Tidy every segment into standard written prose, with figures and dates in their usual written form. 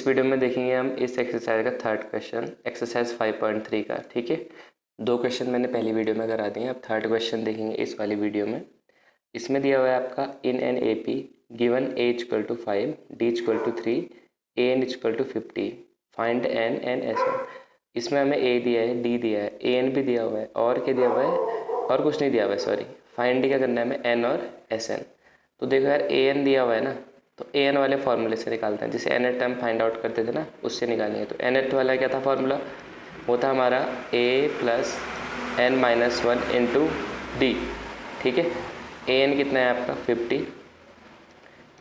इस वीडियो में देखेंगे हम इस एक्सरसाइज का थर्ड क्वेश्चन, एक्सरसाइज 5.3 का। ठीक है, 2 क्वेश्चन मैंने पहली वीडियो में करा दिए, अब थर्ड क्वेश्चन देखेंगे इस वाली वीडियो में। इसमें दिया हुआ है आपका in an A P given a equal to 5, d equal to 3, a n equal to 50, find n and S n. इसमें हमें ए दिया है, डी दिया है, ए एन भी दिया हुआ है, और क्या दिया हुआ है, और कुछ नहीं दिया हुआ है, सॉरी। फाइंड क्या करना है हमें, एन और एस एन। तो देखो यार, ए एन दिया हुआ है ना, तो ए एन वाले फॉर्मूले से निकालते हैं, जिसे एन एट हम फाइंड आउट करते थे ना, उससे निकालेंगे। तो एन एट वाला क्या था फॉर्मूला, वो था हमारा a plus n minus one into d. ठीक है, ए एन कितना है आपका 50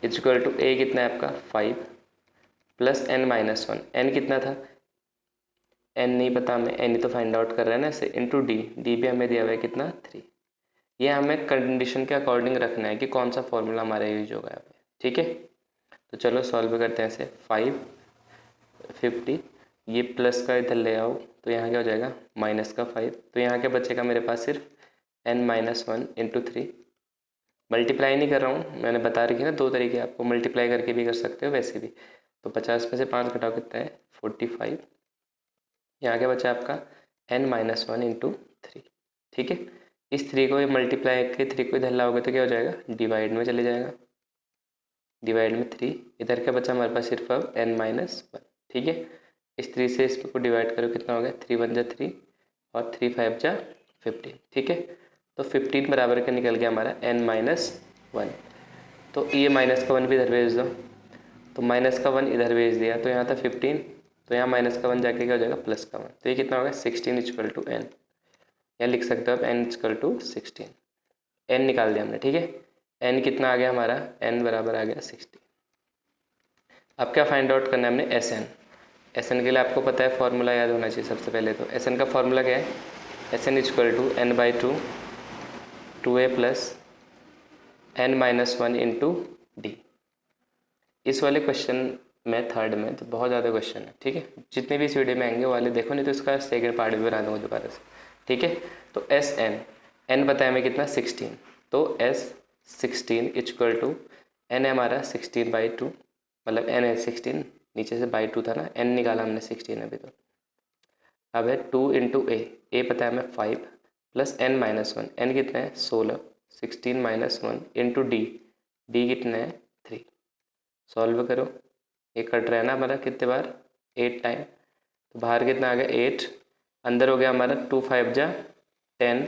इक्वल टू ए कितना है आपका 5 plus n minus one. N कितना था, एन नहीं पता हमें, एन ही तो फाइंड आउट कर रहे हैं ना इसे, इंटू डी। डी भी हमें दिया हुआ है कितना 3। ये हमें कंडीशन के अकॉर्डिंग रखना है कि कौन सा फॉर्मूला हमारा यूज होगा यहाँ पे। ठीक है, तो चलो सॉल्व करते हैं इसे। 5 50, ये प्लस का इधर ले आओ तो यहाँ क्या हो जाएगा माइनस का 5। तो यहाँ क्या बचेगा मेरे पास, सिर्फ n minus one into 3। Multiply नहीं कर रहा हूँ, मैंने बता रखी है ना 2 तरीके, आपको मल्टीप्लाई करके भी कर सकते हो वैसे भी। तो 50 में से 5 घटाओ कितना है 45। यहाँ क्या बचा आपका n माइनस वन इंटू 3। ठीक है, इस 3 को मल्टीप्लाई के 3 को इधर लाओगे तो क्या हो जाएगा, डिवाइड में चले जाएगा, डिवाइड में 3। इधर क्या बचा हमारे पास, सिर्फ अब n माइनस वन। ठीक है, इस 3 से इसको डिवाइड करो, कितना हो गया 3 1 जा 3 और 3 5 जा 15। ठीक है, तो 15 बराबर का निकल गया हमारा n माइनस वन। तो ये माइनस का 1 भी इधर भेज दो, तो माइनस का 1 इधर भेज दिया, तो यहाँ था 15, तो यहाँ माइनस का 1 जाके क्या हो जाएगा प्लस का 1। तो ये कितना होगा 16 इक्वल टू n। यहाँ लिख सकते हो आप n इक्वल टू 16। n निकाल दिया हमने। ठीक है, n कितना आ गया हमारा, n बराबर आ गया 60। अब क्या फाइंड आउट करना है हमने, एस एन। एस एन के लिए आपको पता है फॉर्मूला याद होना चाहिए सबसे पहले। तो एस एन का फॉर्मूला क्या है, S n equal to n by two 2a plus n minus one into d. इस वाले क्वेश्चन में थर्ड में तो बहुत ज़्यादा क्वेश्चन है। ठीक है, जितने भी इस वीडियो में आएंगे वो वाले देखो, नहीं तो इसका सेकंड पार्ट भी बना दूँगा दोबारा से। ठीक है, तो एस एन, एन बताया हमें कितना 16, तो एस 16 इक्वल टू एन है हमारा 16 बाई टू, मतलब एन है 16, नीचे से बाई टू था ना, एन निकाला हमने 16 अभी। तो अब है 2 इंटू ए पता है हमें 5 plus n minus one, n कितना है 16, 16 minus one into d, d कितना है 3। सॉल्व करो, ये कट रहा है ना हमारा कितने बार 8 टाइम, तो बाहर कितना आ गया 8, अंदर हो गया हमारा 2 5 जा 10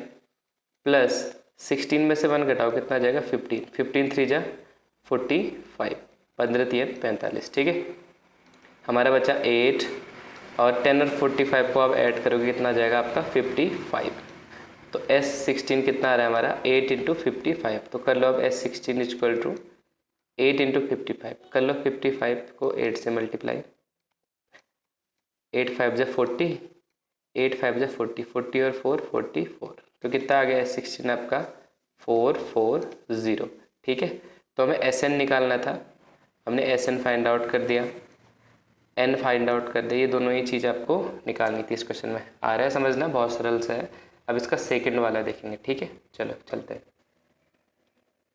प्लस 16 में से 1 घटाओ कितना आ जाएगा 15, 15 3 जा 45, 15 3 45। ठीक है, हमारा बचा 8 और 10 और 45 को आप ऐड करोगे कितना आ जाएगा आपका 55। तो S16 कितना आ रहा है हमारा 8 इंटू 55। तो कर लो अब S16 इक्वल टू 8 इंटू 55, कर लो 55 को 8 से मल्टीप्लाई, 8 5 जा 40, 8 5 जा 40, 40 और 4 44। तो कितना आ गया S16 आपका 440। ठीक है, तो हमें SN निकालना था, हमने SN फाइंड आउट कर दिया, n फाइंड आउट कर दिया। ये दोनों ही चीज़ आपको निकालनी थी इस क्वेश्चन में। आ रहा है समझना, बहुत सरल सा है। अब इसका सेकंड वाला देखेंगे। ठीक है, चलो चलते हैं।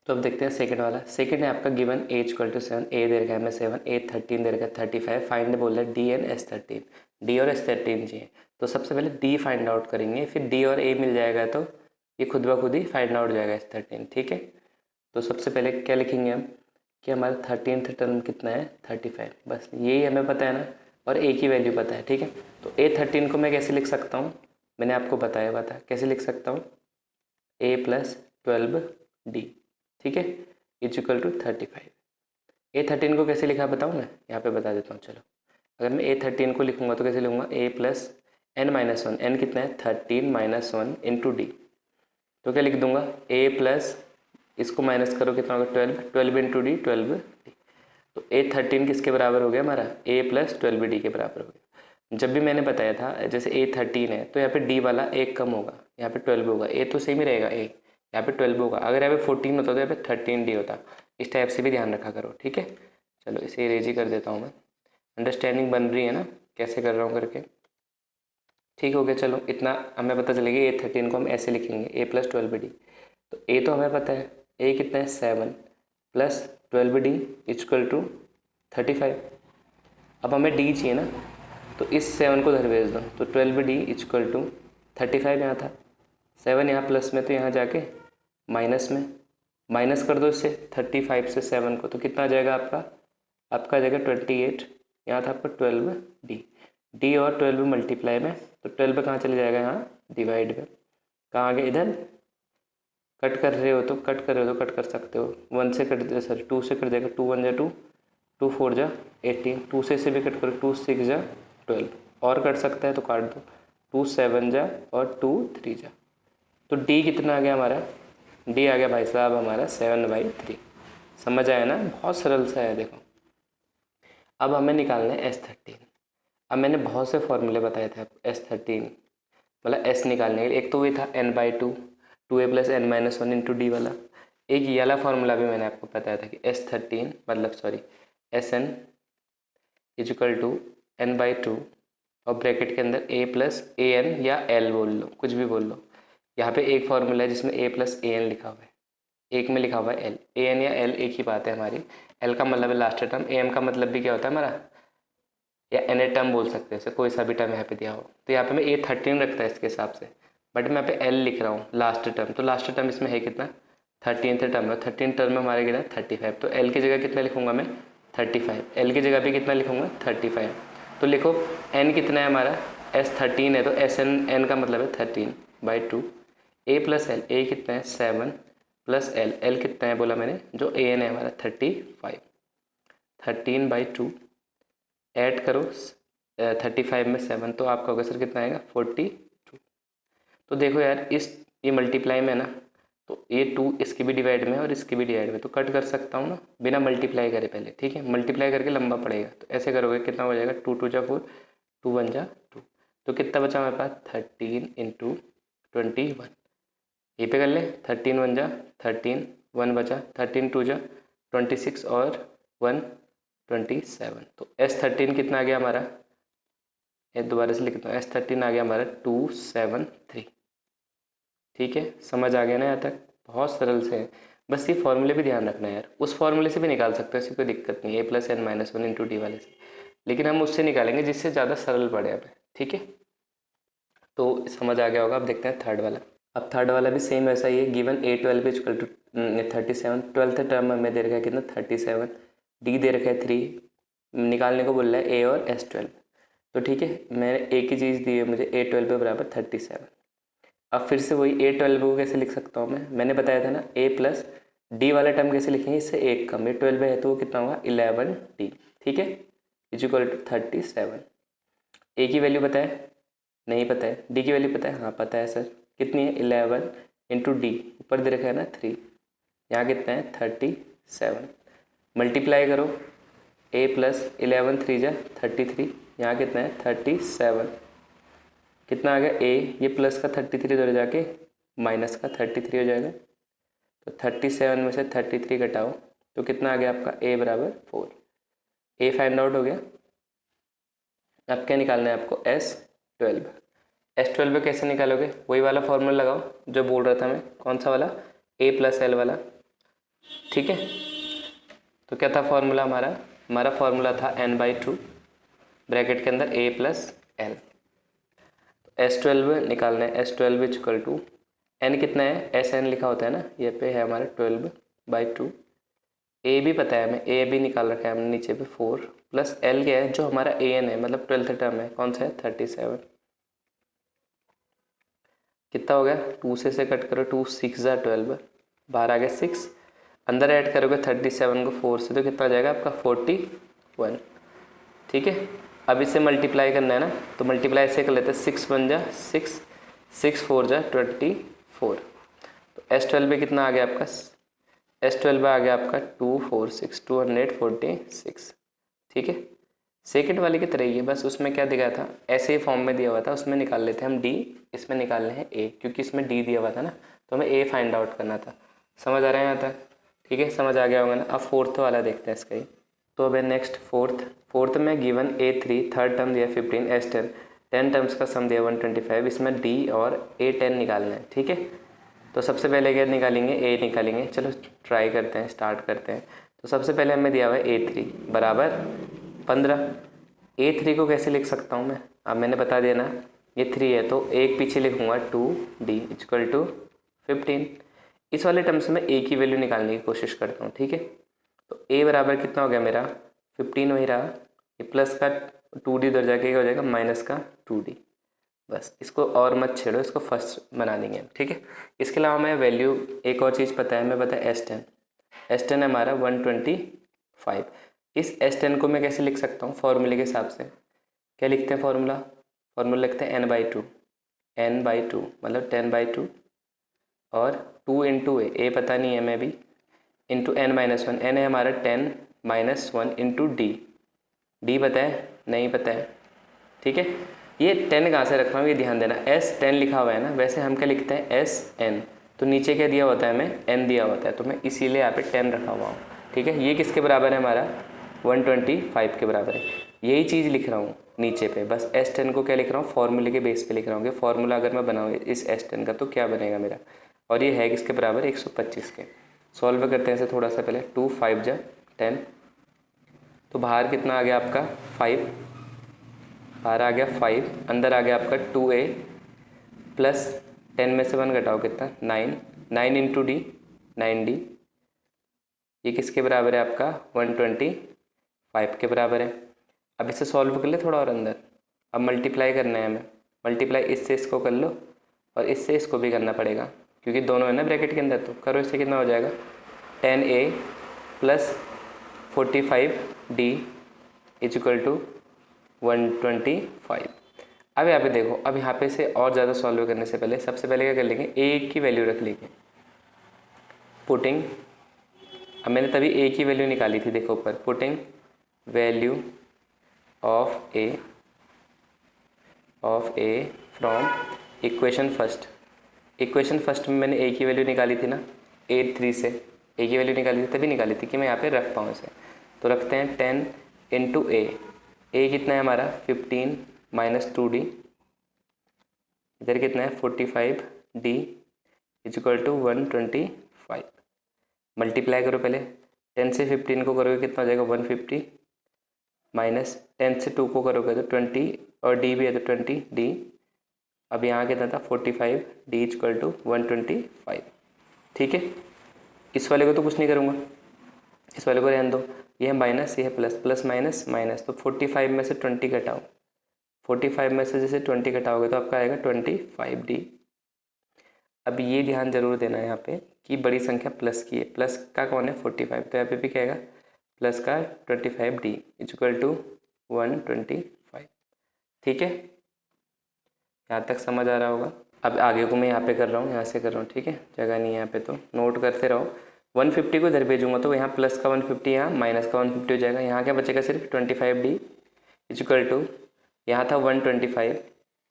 तो अब देखते हैं सेकंड वाला। सेकंड है आपका गिवन ए इक्वल टू 7, ए दे रखा है हमें 7, ए 13 दे रखा है 35, फाइंड बोल रहा है डी एन एस 13, डी और एस 13 चाहिए। तो सबसे पहले डी फाइंड आउट करेंगे, फिर डी और ए मिल जाएगा तो ये खुद ब खुद ही फाइंड आउट हो जाएगा एस 13। ठीक है, तो सबसे पहले क्या लिखेंगे हम कि हमारा 13th टर्म कितना है 35, बस यही हमें पता है ना, और ए की वैल्यू पता है। ठीक है, तो ए 13 को मैं कैसे लिख सकता हूँ, मैंने आपको बताया हुआ था कैसे लिख सकता हूँ, ए प्लस 12 डी। ठीक है, इक्वल टू 35। ए 13 को कैसे लिखा बताऊँ मैं, यहाँ पे बता देता हूँ। चलो, अगर मैं ए 13 को लिखूँगा तो कैसे लिखूँगा, a plus n minus one, n कितना है 13 माइनस वन इंटू डी। तो क्या लिख दूंगा, ए प्लस इसको माइनस करो कितना होगा 12, 12 इंटू डी 12 डी। तो ए 13 किसके बराबर हो गया हमारा, ए प्लस 12 डी के बराबर हो गया। जब भी मैंने बताया था जैसे ए 13 है तो यहाँ पे डी वाला एक कम होगा, यहाँ पे 12 होगा, ए तो सेम ही रहेगा, ए यहाँ पे 12 होगा। अगर यहाँ पे 14 होता तो यहाँ पे 13 डी होता। इस टाइप से भी ध्यान रखा करो। ठीक है, चलो इसे इरेज ही कर देता हूँ मैं, अंडरस्टैंडिंग बन रही है ना कैसे कर रहा हूँ करके। ठीक हो गया, चलो इतना हमें पता चलेगा। ए 13 को हम ऐसे लिखेंगे, ए प्लस 12 डी। तो ए तो हमें पता है, ए कितना है 7 प्लस 12 डी इक्वल टू 35। अब हमें डी चाहिए ना, तो इस 7 को उधर भेज दो, तो 12D इक्वल टू 35 यहाँ था, 7 यहाँ प्लस में, तो यहाँ जाके माइनस में, माइनस कर दो इससे 35 से 7 को, तो कितना आ जाएगा आपका आ जाएगा 28। यहाँ था आपका 12D, डी और 12 मल्टीप्लाई में, तो 12 कहाँ चले जाएगा, यहाँ डिवाइड में, कहाँ आ गया इधर, कट कर रहे हो तो कट कर सकते हो, 1 से कट दे, सॉरी 2 से कट जाएगा, 2 1 जा 2, 2 4 जा 18, 2 से भी कट करो, 2 6 जा 12, और कट सकता है तो काट दो, 2 7 जा और 2 3 जा, तो डी कितना आ गया हमारा, डी आ गया भाई साहब हमारा 7/3। समझ आया ना, बहुत सरल सा है देखो। अब हमें निकालना है S13। अब मैंने बहुत से फॉर्मूले बताए थे आपको S13 मतलब S निकालने के लिए, एक तो वही था n/2 2a + n-1 into D वाला, एक ये वाला फॉर्मूला भी मैंने आपको बताया था कि S13 मतलब sorry Sn equal to n/2 और ब्रैकेट के अंदर a + an या l बोल लो, कुछ भी बोल लो। यहाँ पे एक फॉर्मूला है जिसमें a + an लिखा हुआ है, एक में लिखा हुआ है l, an या l एक ही बात है हमारी, l का मतलब है लास्ट टर्म, am का मतलब भी क्या होता है हमारा, या एन ए टर्म बोल सकते हैं, जैसे कोई सा भी टर्म यहाँ पे दिया हो, तो यहाँ पे मैं A13 रखता है इसके हिसाब से, बट मैं यहाँ पे L लिख रहा हूँ लास्ट टर्म, तो लास्ट टर्म इसमें है कितना 13th टर्म है, 13 टर्म में हमारे कितना 35, तो L की जगह कितना लिखूँगा मैं 35, L की जगह भी कितना लिखूँगा 35, तो लिखो N कितना है हमारा S13 है, तो N का मतलब है 13/2, A + L, A कितना है 7 + L, L कितना है बोला मैंने, जो AN है हमारा 35, 13/2 ऐड करो 35 में 7, तो आपका होगा सर कितना आएगा 42। तो देखो यार ये मल्टीप्लाई में है ना, तो ये 2 इसकी भी डिवाइड में और इसकी भी डिवाइड में, तो कट कर सकता हूँ ना बिना मल्टीप्लाई करे पहले, ठीक है, मल्टीप्लाई करके लंबा पड़ेगा, तो ऐसे करोगे कितना हो जाएगा 2 2 जा 4, 2 1 जा 2, तो कितना बचा हमारे पास 13 × 21, ये पे कर ले 13 1 जा 13, 1 बचा 13 2 जा 26 और 1 27, तो S13 कितना आ गया हमारा, ये दोबारा से लिखता हूँ, S13 आ गया हमारा 273। ठीक है, समझ आ गया ना यहाँ तक, बहुत सरल से है, बस ये फॉर्मूले भी ध्यान रखना है यार, उस फॉर्मूले से भी निकाल सकते हो, इसकी कोई दिक्कत नहीं है, A + n-1 इंटू डी वाले से, लेकिन हम उससे निकालेंगे जिससे ज़्यादा सरल पड़े हमें, ठीक है, तो समझ आ गया होगा। अब देखते हैं थर्ड वाला। अब थर्ड वाला भी सेम ऐसा ही है, given A12 equal to 37, 12th term हमें दे रखा है कितना 37, डी दे रखा है 3, निकालने को बोल रहा है A और S12, तो ठीक है, मैंने एक ही चीज़ दी है मुझे, A12 बराबर 37। अब फिर से वही A12 को कैसे लिख सकता हूँ मैंने बताया था ना, A + D वाला टर्म कैसे लिखेंगे, इससे एक कम, A12 है तो वो कितना होगा 11D, ठीक है, इक्वल टू 37। A की वैल्यू पता है, नहीं पता है, D की वैल्यू पता है, हाँ पता है सर, कितनी है 11 इंटू डी, ऊपर दे रखा है ना 3, यहाँ कितना है 37, मल्टीप्लाई करो A + 11 3 जा 33, यहाँ कितना है 37, कितना आ गया A, ये प्लस का 33 उधर जाके माइनस का 33 हो जाएगा, तो 37 में से 33 घटाओ तो कितना आ गया आपका A बराबर 4, A फाइंड आउट हो गया। अब क्या निकालना है आपको S12, S12 कैसे निकालोगे, वही वाला फॉर्मूला लगाओ जो बोल रहा था मैं, कौन सा वाला, A + L वाला, ठीक है, तो क्या था फॉर्मूला हमारा फॉर्मूला था n/2 ब्रैकेट के अंदर A + L, S12 निकालना है, S12 इक्वल टू n कितना है, SN लिखा होता है ना, ये पे है हमारा 12/2, A भी पता है हमें, A भी निकाल रखा है हमने नीचे पे 4 + L क्या है जो हमारा AN है, मतलब 12th टर्म है, कौन सा है 37, कितना हो गया 2 से कट करो, 2 6 जा 12, बाहर आ गया 6, अंदर ऐड करोगे 37 को 4 से, तो कितना आ जाएगा आपका 41, ठीक है। अब इसे मल्टीप्लाई करना है ना, तो मल्टीप्लाई ऐसे कर लेते हैं, 6 1 जा 6, 6 4 जा 24, तो S12 पे कितना आ गया आपका, S12 पे आ गया आपका 246, 246, ठीक है, सेकंड वाले की तरह ही है, बस उसमें क्या दिखाया था, ऐसे ही फॉर्म में दिया हुआ था, उसमें निकाल लेते हैं हम D, इसमें निकालने हैं A, क्योंकि इसमें D दिया हुआ था ना, तो हमें A फाइंड आउट करना था। समझ आ रहा है यहाँ तक, ठीक है, समझ आ गया होगा ना। अब फोर्थ वाला देखते हैं इसका ही, तो अब है नेक्स्ट फोर्थ में गिवन A3 थर्ड टर्म दिया 15, S10 10 टर्म्स का सम दिया 125, इसमें D और A10 निकालना है, ठीक है, तो सबसे पहले क्या निकालेंगे, A निकालेंगे, चलो ट्राई करते हैं, स्टार्ट करते हैं। तो सबसे पहले हमें दिया हुआ है A3 बराबर 15, A3 को कैसे लिख सकता हूँ मैं, अब मैंने बता दिया ना ये 3 है तो एक पीछे लिखूँगा 2D इक्वल टू 15। इस वाले टर्म से मैं A की वैल्यू निकालने की कोशिश करता हूँ, ठीक है। तो A बराबर कितना हो गया मेरा 15 वही रहा, ये प्लस का 2D उधर जाके क्या हो जाएगा माइनस का 2D। बस इसको और मत छेड़ो, इसको फर्स्ट बना देंगे हम, ठीक है। इसके अलावा मैं वैल्यू एक और चीज़ पता है, मैं पता है S10 है हमारा 125। इस S10 को मैं कैसे लिख सकता हूँ फॉर्मूले के हिसाब से, क्या लिखते हैं फार्मूला लिखते हैं n/2 मतलब 10/2 और 2 इंटू ए पता नहीं है मैं भी, इंटू n-1, n है हमारा 10-1 इंटू डी पता है नहीं पता है, ठीक है। ये 10 कहाँ से रखा हूँ ये ध्यान देना, S10 लिखा हुआ है ना, वैसे हम क्या लिखते हैं SN, तो नीचे क्या दिया होता है हमें n दिया होता है, तो मैं इसीलिए यहाँ पे 10 रखा हुआ हूँ, ठीक है। ये किसके बराबर है हमारा 125 के बराबर है, यही चीज़ लिख रहा हूँ नीचे पे, बस S10 को क्या लिख रहा हूँ फॉर्मूले के बेस पे लिख रहा हूँ कि फॉर्मूला अगर मैं बनाऊँ इस S10 का तो क्या बनेगा मेरा, और ये है किसके बराबर 125 के। सॉल्व करते हैं इसे थोड़ा सा पहले, 2 5 जा 10, तो बाहर कितना आ गया आपका 5, बाहर आ गया 5, अंदर आ गया आपका 2A प्लस 10 में से 1 घटाओ कितना 9 इंटू डी 9D, ये किसके बराबर है आपका 125 के बराबर है। अब इसे सॉल्व कर ले थोड़ा और अंदर, अब मल्टीप्लाई करना है हमें, मल्टीप्लाई इससे इसको कर लो और इससे इसको भी करना पड़ेगा क्योंकि दोनों है ना ब्रैकेट के अंदर, तो करो, इससे कितना हो जाएगा 10A plus 45D is equal to 125। अब यहाँ पे देखो, अब यहाँ पे से और ज़्यादा सॉल्व करने से पहले सबसे पहले क्या कर लेंगे A की वैल्यू रख लेंगे, पुटिंग, अब मैंने तभी A की वैल्यू निकाली थी, देखो ऊपर putting value of A from equation first में मैंने A की वैल्यू निकाली थी ना 8-3 से, A की वैल्यू निकाली थी तभी निकाली थी कि मैं यहाँ पे रख पाऊँ इसे, तो रखते हैं 10 इंटू A कितना है हमारा 15 माइनस 2D, इधर कितना है 45D is equal to 125। Multiply करो पहले, 10 से 15 को करोगे कितना हो जाएगा 150, माइनस 10 से 2 को करोगे तो 20 और D भी है तो 20D, अब यहाँ कितना था 45D इज इक्वल टू 125, ठीक है। इस वाले को तो कुछ नहीं करूँगा, इस वाले को रहने दो, ये है माइनस ये है प्लस, प्लस माइनस माइनस, तो 45 में से 20 घटाओ, 45 में से जैसे 20 घटाओगे तो आपका आएगा 25D। अब ये ध्यान जरूर देना है यहाँ पे कि बड़ी संख्या प्लस की है, प्लस का कौन है 45, तो यहाँ पे भी क्या आएगा प्लस का 25D इज इक्वल टू 125, ठीक है। यहाँ तक समझ आ रहा होगा। अब आगे को मैं यहाँ पे कर रहा हूँ, यहाँ से कर रहा हूँ, ठीक है, जगह नहीं है यहाँ पे तो नोट करते रहो। 150 को इधर भेजूंगा तो यहाँ प्लस का 150 यहाँ माइनस का 150 हो जाएगा, यहाँ क्या बचेगा सिर्फ 25D इज इक्वल टू, यहाँ था 125,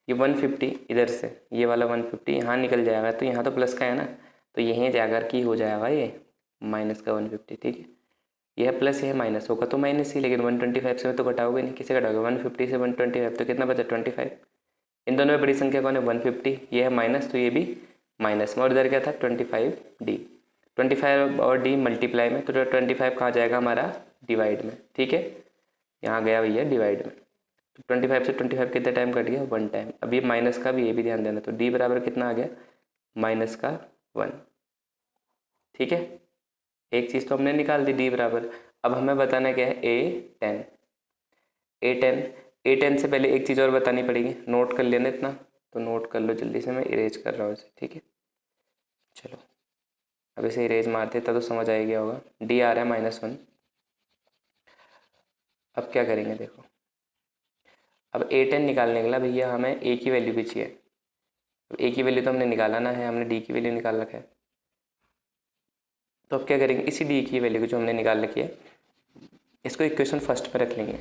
ये 150 इधर से ये वाला 150 यहाँ निकल जाएगा, तो यहाँ तो प्लस का है ना, तो यहीं जाकर की हो जाएगा ये माइनस का 150, ठीक है। यह प्लस यह माइनस होगा तो माइनस ही, लेकिन 125 से तो घटाओगे नहीं, किसे घटाओगे 150 से 125, तो कितना बचा 25। इन दोनों में बड़ी संख्या कौन है 150, ये है माइनस तो ये भी माइनस में, और इधर क्या था 25D, 25 और D मल्टीप्लाई में, तो 25 कहाँ जाएगा हमारा डिवाइड में, ठीक है, यहाँ गया भैया डिवाइड में, तो 25 से 25 कितने टाइम कट गया 1 टाइम। अब ये माइनस का भी ये भी ध्यान देना, तो D बराबर कितना आ गया माइनस का 1, ठीक है। एक चीज़ तो हमने निकाल दी D बराबर, अब हमें बताना क्या है A10 से पहले एक चीज़ और बतानी पड़ेगी, नोट कर लेना इतना, तो नोट कर लो जल्दी से, मैं इरेज कर रहा हूँ इसे, ठीक है। चलो अब इसे इरेज मार देता तो समझ आ गया होगा, D आ रहा है -1। अब क्या करेंगे देखो, अब A10 निकालने के लिए भैया हमें A की वैल्यू भी चाहिए, A की वैल्यू तो हमने निकाला ना है, हमने D की वैल्यू निकाल रखा है, तो अब क्या करेंगे इसी D की वैल्यू को जो हमने निकाल रखी है इसको इक्वेशन फर्स्ट पर रख लेंगे,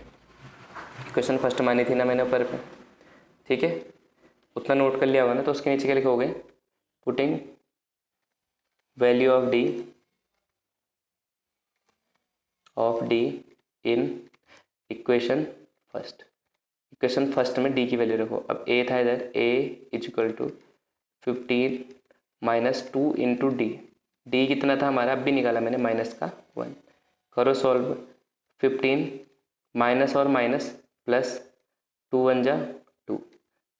इक्वेशन फर्स्ट मानी थी ना मैंने ऊपर पे, ठीक है, उतना नोट कर लिया होगा ना, तो उसके नीचे क्या लिखोगे putting value of D in equation first में D की वैल्यू रखो। अब A था इधर A is equal to 15 minus 2 into D कितना था हमारा, अब भी निकाला मैंने माइनस का 1, करो सॉल्व, 15 माइनस और माइनस प्लस 2 1 जा 2,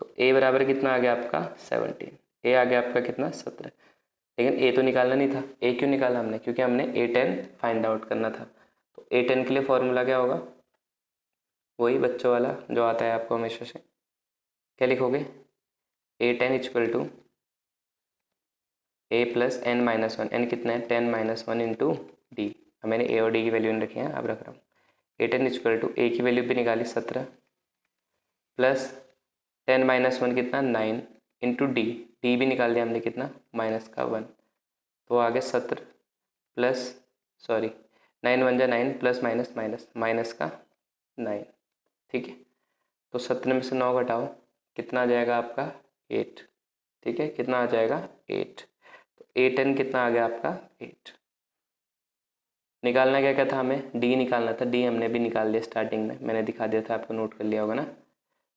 तो ए बराबर कितना आ गया आपका 17, ए आ गया आपका कितना 17। लेकिन ए तो निकालना नहीं था, ए क्यों निकाला हमने, क्योंकि हमने A10 फाइंड आउट करना था। तो A10 के लिए फॉर्मूला क्या होगा, वही बच्चों वाला जो आता है आपको हमेशा से। क्या लिखोगे, A10 equal to a plus n minus one, n कितना है 10 माइनस वन इंटू डी। अब मैंने ए और डी की वैल्यू नहीं रखी है, अब रख रहा हूँ। A10 इक्वल टू ए की वैल्यू भी निकाली 17 प्लस 10 माइनस वन कितना 9 इंटू डी, डी भी निकाल दिया हमने कितना माइनस का 1, तो आगे 17 प्लस 9 1 जा 9 प्लस माइनस माइनस माइनस का 9, ठीक है। तो 17 में से 9 घटाओ, कितना आ जाएगा आपका 8, ठीक है, कितना आ जाएगा 8। तो A10 कितना आ गया आपका 8। निकालना क्या क्या था हमें, डी निकालना था, डी हमने भी निकाल दिया स्टार्टिंग में, मैंने दिखा दिया था, आपको नोट कर लिया होगा ना।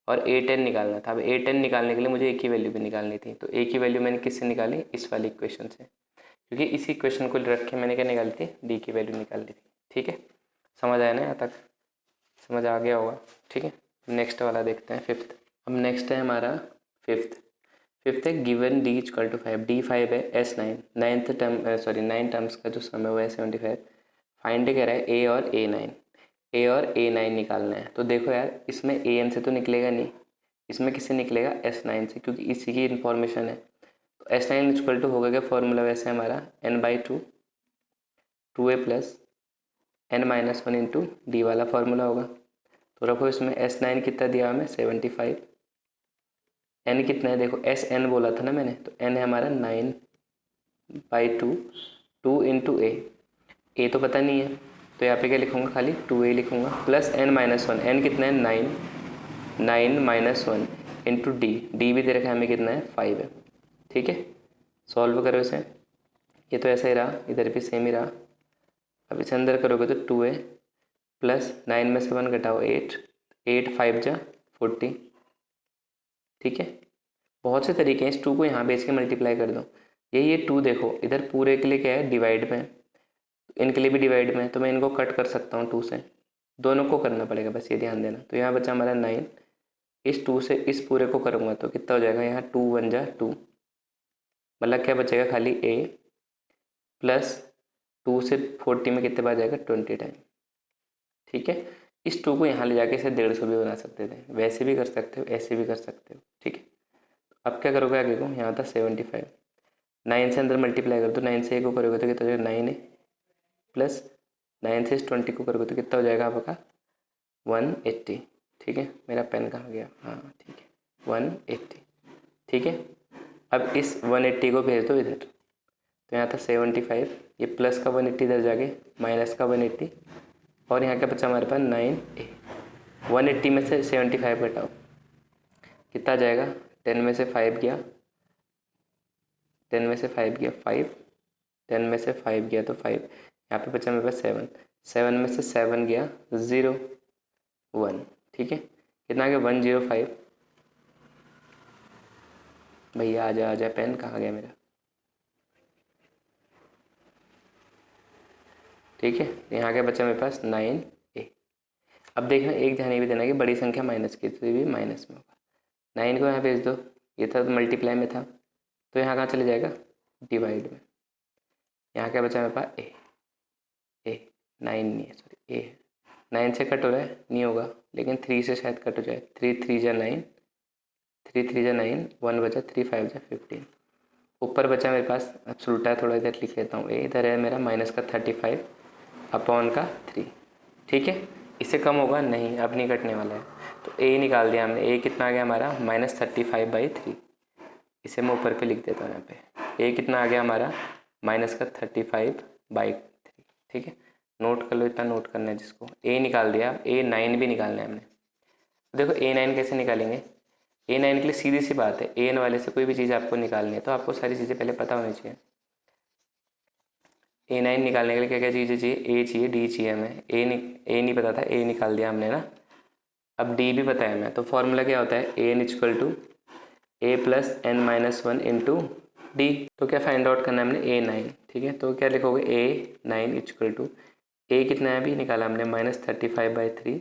और A10 निकालना था। अब A10 निकालने के लिए मुझे ए की वैल्यू भी निकालनी थी, तो ए की वैल्यू मैंने किससे निकाली, इस वाली इक्वेशन से, क्योंकि इसी इक्वेशन को रख के मैंने क्या निकाली थी, डी की वैल्यू निकाल ली थी, ठीक है। समझ आया ना, यहाँ तक समझ आ गया होगा, ठीक है। नेक्स्ट वाला देखते हैं, फिफ्थ। अब नेक्स्ट है हमारा फिफ्थ है given d equal to 5, d 5 है, एस 9, 9 टर्म्स का जो सम है वो है 75। फाइंड कह रहा है ए और A9, ए और A9 निकालना है। तो देखो यार, इसमें AN से तो निकलेगा नहीं, इसमें किससे निकलेगा S9 से, क्योंकि इसी की इन्फॉर्मेशन है। तो S9 इक्वल टू होगा क्या फॉर्मूला वैसे हमारा n/2 2a plus n minus one into D वाला फार्मूला होगा। तो रखो इसमें S9 कितना दिया हमें 75, n कितना है देखो, SN बोला था ना मैंने, तो n है हमारा 9/2 2 इंटू ए तो पता नहीं है, तो यहाँ पे क्या लिखूँगा, खाली 2a लिखूँगा plus n minus one, n कितना है 9 minus one into d, D भी दे रखा है हमें कितना है 5 है, ठीक है। सॉल्व करो इसे, ये तो ऐसा ही रहा, इधर भी सेम ही रहा। अब इसे अंदर करोगे तो 2a प्लस 9 में से 1 घटाओ 8, 8 5 जा 40, ठीक है। बहुत से तरीके हैं, इस 2 को यहाँ बेच के मल्टीप्लाई कर दो। ये 2 देखो इधर पूरे के लिए क्या है डिवाइड में, इनके लिए भी डिवाइड में है, तो मैं इनको कट कर सकता हूँ 2 से, दोनों को करना पड़ेगा, बस ये ध्यान देना। तो यहाँ बचा हमारा 9, इस 2 से इस पूरे को करूँगा तो कितना हो जाएगा, यहाँ 2 1 जा 2, मतलब क्या बचेगा खाली a प्लस 2 से 40 में कितने बार जाएगा 20 टाइम, ठीक है। इस 2 को यहाँ ले जाके इसे 150 भी बना सकते थे, वैसे भी कर सकते हो, ऐसे भी कर सकते हो, ठीक है। अब क्या करोगे आगे को, यहाँ था 75, 9 से अंदर मल्टीप्लाई कर दो, 9 से a को करोगे तो कितना हो जाएगा 9a प्लस 9 से इस 20 को करोगे तो कितना हो जाएगा आपका 180, ठीक है। मेरा पेन कहाँ गया, हाँ ठीक है 180, ठीक है। अब इस 180 को भेज दो इधर, तो यहाँ था 75, ये प्लस का 180 इधर जाके माइनस का 180, और यहाँ क्या बचा हमारे पास 9a। 180 में से 75 घटाओ, कितना जाएगा, 10 में से 5 गया, 10 में से 5 गया 5, 10 में से 5 गया तो 5, यहाँ पे बचा मेरे पास 7, 7 में से 7 गया 0 1, ठीक है। कितना आ गया 105, भैया आ जा पेन कहाँ गया मेरा, ठीक है। यहाँ क्या बचा मेरे पास 9a। अब देखना, एक ध्यान ये भी देना कि बड़ी संख्या माइनस की तो ये भी माइनस में होगा, 9 को यहाँ भेज दो, ये था तो मल्टीप्लाई में था, तो यहाँ कहाँ चले जाएगा डिवाइड में। यहाँ क्या बचा मेरे पास ए 9 नहीं है, सॉरी ए 9 से कट हो रहा है नहीं होगा, लेकिन 3 से शायद कट हो जाए, 3 3 जा 9, 3 3 जा 9, 1 बचा, 3 5 जा 15। ऊपर बचा मेरे पास, अब उल्टा थोड़ा इधर लिख लेता हूँ, ए इधर है मेरा माइनस का 35 अपॉन का 3, ठीक है। इससे कम होगा नहीं, अब नहीं कटने वाला है, तो ए निकाल दिया हमने। ए कितना आ गया हमारा -35/3, इसे मैं ऊपर पे लिख देता हूँ यहाँ पे। ए कितना आ गया हमारा -35/3, ठीक है। नोट कर लो, इतना नोट करना है जिसको। ए निकाल दिया, A9 भी निकालना है हमने। देखो A9 कैसे निकालेंगे, A9 के लिए सीधी सी बात है, AN वाले से कोई भी चीज़ आपको निकालनी है तो आपको सारी चीज़ें पहले पता होनी चाहिए। A9 निकालने के लिए क्या क्या चीज़ें चाहिए, ए चाहिए, डी चाहिए हमें। ए नहीं पता था, ए निकाल दिया हमने ना। अब डी भी पता है हमें, तो फॉर्मूला क्या होता है, AN equal to a plus n minus one into d. तो क्या फाइंड आउट करना है हमने, A9, ठीक है। तो क्या लिखोगे A9 इक्वल टू, ए कितना है अभी निकाला हमने -35/3